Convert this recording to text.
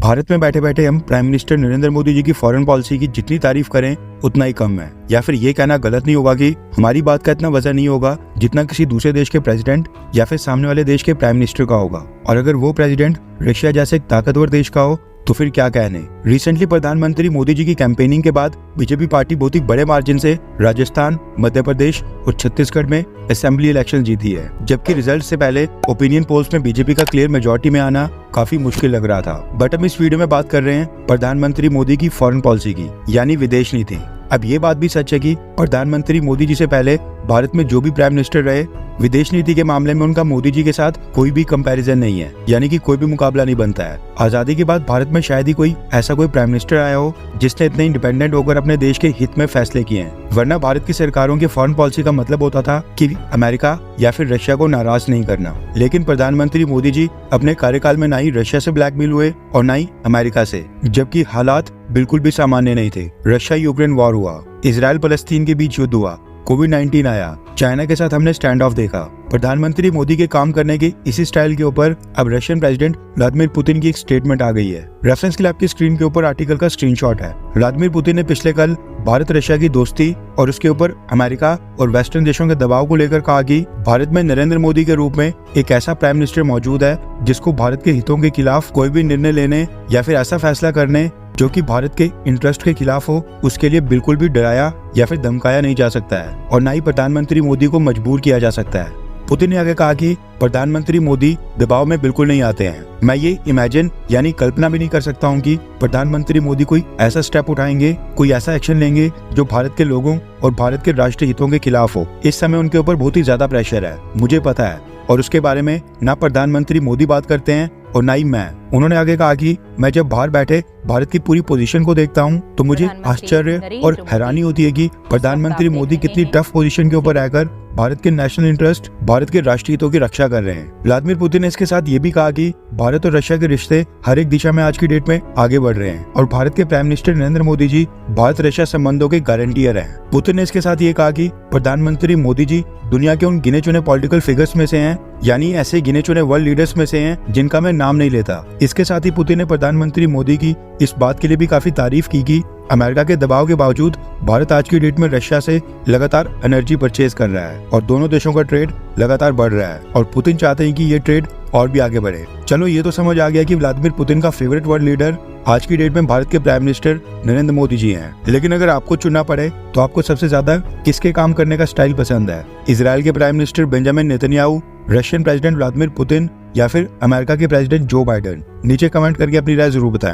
भारत में बैठे बैठे हम प्राइम मिनिस्टर नरेंद्र मोदी जी की फॉरेन पॉलिसी की जितनी तारीफ करें उतना ही कम है। या फिर ये कहना गलत नहीं होगा कि हमारी बात का इतना वजन नहीं होगा जितना किसी दूसरे देश के प्रेसिडेंट या फिर सामने वाले देश के प्राइम मिनिस्टर का होगा। और अगर वो प्रेसिडेंट रशिया जैसे एक ताकतवर देश का हो तो फिर क्या कहने। रिसेंटली प्रधानमंत्री मोदी जी की कैंपेनिंग के बाद बीजेपी पार्टी बहुत ही बड़े मार्जिन से राजस्थान, मध्य प्रदेश और छत्तीसगढ़ में असेंबली इलेक्शन जीती है, जबकि रिजल्ट से पहले ओपिनियन पोल्स में बीजेपी का क्लियर मेजॉरिटी में आना काफी मुश्किल लग रहा था। बट हम इस वीडियो में बात कर रहे हैं प्रधानमंत्री मोदी की फॉरेन पॉलिसी की, यानी विदेश नीति। अब ये बात भी सच है कि प्रधानमंत्री मोदी जी से पहले भारत में जो भी प्राइम मिनिस्टर रहे, विदेश नीति के मामले में उनका मोदी जी के साथ कोई भी कंपैरिजन नहीं है, यानी कि कोई भी मुकाबला नहीं बनता है। आजादी के बाद भारत में शायद ही कोई ऐसा कोई प्राइम मिनिस्टर आया हो जिसने इतने इंडिपेंडेंट होकर अपने देश के हित में फैसले किए हैं। वरना भारत की सरकारों की फॉरेन पॉलिसी का मतलब होता था कि अमेरिका या फिर रशिया को नाराज नहीं करना। लेकिन प्रधानमंत्री मोदी जी अपने कार्यकाल में ना ही रशिया से ब्लैकमेल हुए और ना ही अमेरिका से, जबकि हालात बिल्कुल भी सामान्य नहीं थे। रशिया यूक्रेन वॉर हुआ, इजराइल फलस्तीन के बीच युद्ध हुआ, कोविड-19 आया, चाइना के साथ हमने स्टैंड ऑफ देखा। प्रधानमंत्री मोदी के काम करने के इसी स्टाइल के ऊपर अब रशियन प्रेसिडेंट व्लादिमीर पुतिन की एक स्टेटमेंट आ गई है। रेफरेंस के लिए आपकी स्क्रीन के ऊपर आर्टिकल का स्क्रीनशॉट है। व्लादिमीर पुतिन ने पिछले कल भारत रशिया की दोस्ती और उसके ऊपर अमेरिका और वेस्टर्न देशों के दबाव को लेकर कहा कि भारत में नरेंद्र मोदी के रूप में एक ऐसा प्राइम मिनिस्टर मौजूद है जिसको भारत के हितों के खिलाफ कोई भी निर्णय लेने या फिर ऐसा फैसला करने जो कि भारत के इंटरेस्ट के खिलाफ हो, उसके लिए बिल्कुल भी डराया या फिर धमकाया नहीं जा सकता है और ना ही प्रधानमंत्री मोदी को मजबूर किया जा सकता है। पुतिन ने आगे कहा कि प्रधानमंत्री मोदी दबाव में बिल्कुल नहीं आते हैं। मैं ये इमेजिन यानी कल्पना भी नहीं कर सकता हूँ कि प्रधानमंत्री मोदी कोई ऐसा स्टेप उठाएंगे, कोई ऐसा एक्शन लेंगे जो भारत के लोगों और भारत के राष्ट्रीय हितों के खिलाफ हो। इस समय उनके ऊपर बहुत ही ज्यादा प्रेशर है, मुझे पता है, और उसके बारे में ना प्रधानमंत्री मोदी बात करते हैं और ना ही मैं। उन्होंने आगे कहा कि मैं जब बाहर बैठे भारत की पूरी पोजीशन को देखता हूँ तो मुझे आश्चर्य और हैरानी होती है कि प्रधानमंत्री मोदी कितनी टफ पोजीशन के ऊपर रहकर भारत के नेशनल इंटरेस्ट, भारत के राष्ट्रीय हितों की रक्षा कर रहे हैं। व्लादिमीर पुतिन ने इसके साथ ये भी कहा कि भारत और रशिया के रिश्ते हर एक दिशा में आज की डेट में आगे बढ़ रहे हैं और भारत के prime minister Narendra Modi ji Bharat Russia संबंधों के गारंटियर हैं। पुतिन ने इसके साथ ये कहा कि प्रधानमंत्री मोदी जी दुनिया के उन गिने चुने पॉलिटिकल फिगर्स में से हैं, यानी ऐसे गिने चुने वर्ल्ड लीडर्स में से हैं जिनका मैं नाम नहीं लेता। इसके साथ ही पुतिन ने प्रधानमंत्री मोदी की इस बात के लिए भी काफी तारीफ की कि अमेरिका के दबाव के बावजूद भारत आज की डेट में रशिया से लगातार एनर्जी परचेज कर रहा है और दोनों देशों का ट्रेड लगातार बढ़ रहा है और पुतिन चाहते हैं कि ये ट्रेड और भी आगे बढ़े। चलो ये तो समझ आ गया कि व्लादिमीर पुतिन का फेवरेट वर्ल्ड लीडर आज की डेट में भारत के प्राइम मिनिस्टर नरेंद्र मोदी जी हैं। लेकिन अगर आपको चुनना पड़े तो आपको सबसे ज्यादा किसके काम करने का स्टाइल पसंद है? इजराइल के prime minister Benjamin Netanyahu, Russian president Vladimir Putin या फिर अमेरिका के प्रेसिडेंट जो बाइडेन? नीचे कमेंट करके अपनी राय जरूर बताएं।